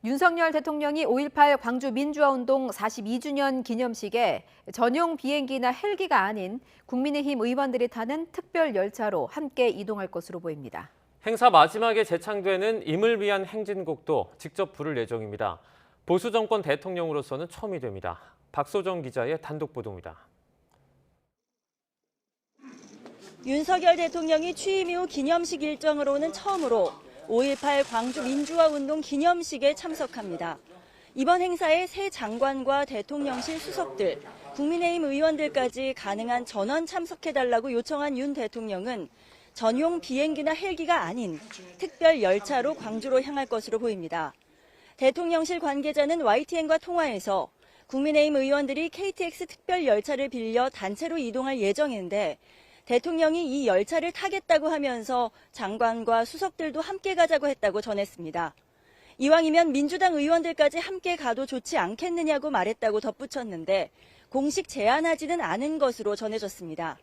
윤석열 대통령이 5.18 광주 민주화운동 42주년 기념식에 전용 비행기나 헬기가 아닌 국민의힘 의원들이 타는 특별 열차로 함께 이동할 것으로 보입니다. 행사 마지막에 재창되는 임을 위한 행진곡도 직접 부를 예정입니다. 보수 정권 대통령으로서는 처음이 됩니다. 박소정 기자의 단독 보도입니다. 윤석열 대통령이 취임 이후 기념식 일정으로는 처음으로 5.18 광주 민주화운동 기념식에 참석합니다. 이번 행사에 새 장관과 대통령실 수석들, 국민의힘 의원들까지 가능한 전원 참석해달라고 요청한 윤 대통령은 전용 비행기나 헬기가 아닌 특별 열차로 광주로 향할 것으로 보입니다. 대통령실 관계자는 YTN과 통화에서 국민의힘 의원들이 KTX 특별 열차를 빌려 단체로 이동할 예정인데 대통령이 이 열차를 타겠다고 하면서 장관과 수석들도 함께 가자고 했다고 전했습니다. 이왕이면 민주당 의원들까지 함께 가도 좋지 않겠느냐고 말했다고 덧붙였는데 공식 제안하지는 않은 것으로 전해졌습니다.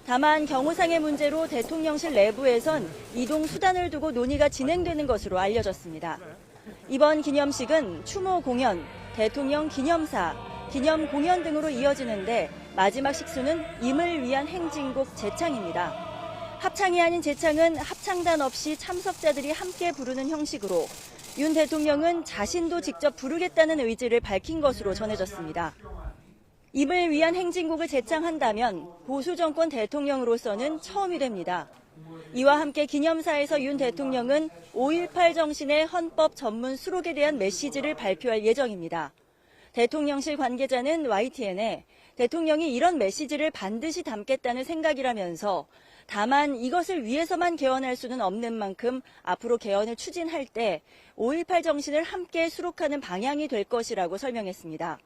다만 경호상의 문제로 대통령실 내부에선 이동 수단을 두고 논의가 진행되는 것으로 알려졌습니다. 이번 기념식은 추모 공연, 대통령 기념사, 기념 공연 등으로 이어지는데 마지막 식수는 임을 위한 행진곡 재창입니다. 합창이 아닌 재창은 합창단 없이 참석자들이 함께 부르는 형식으로 윤 대통령은 자신도 직접 부르겠다는 의지를 밝힌 것으로 전해졌습니다. 임을 위한 행진곡을 재창한다면 보수 정권 대통령으로서는 처음이 됩니다. 이와 함께 기념사에서 윤 대통령은 5.18 정신의 헌법 전문 수록에 대한 메시지를 발표할 예정입니다. 대통령실 관계자는 YTN에 대통령이 이런 메시지를 반드시 담겠다는 생각이라면서 다만 이것을 위해서만 개헌할 수는 없는 만큼 앞으로 개헌을 추진할 때 5.18 정신을 함께 수록하는 방향이 될 것이라고 설명했습니다.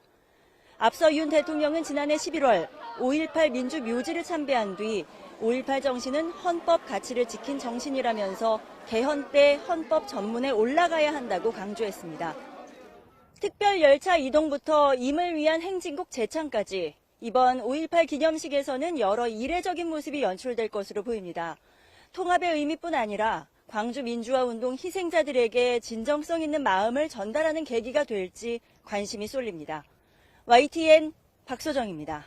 앞서 윤 대통령은 지난해 11월 5.18 민주묘지를 참배한 뒤 5.18 정신은 헌법 가치를 지킨 정신이라면서 개헌 때 헌법 전문에 올라가야 한다고 강조했습니다. 특별 열차 이동부터 임을 위한 행진곡 재창까지 이번 5.18 기념식에서는 여러 이례적인 모습이 연출될 것으로 보입니다. 통합의 의미뿐 아니라 광주 민주화운동 희생자들에게 진정성 있는 마음을 전달하는 계기가 될지 관심이 쏠립니다. YTN 박소정입니다.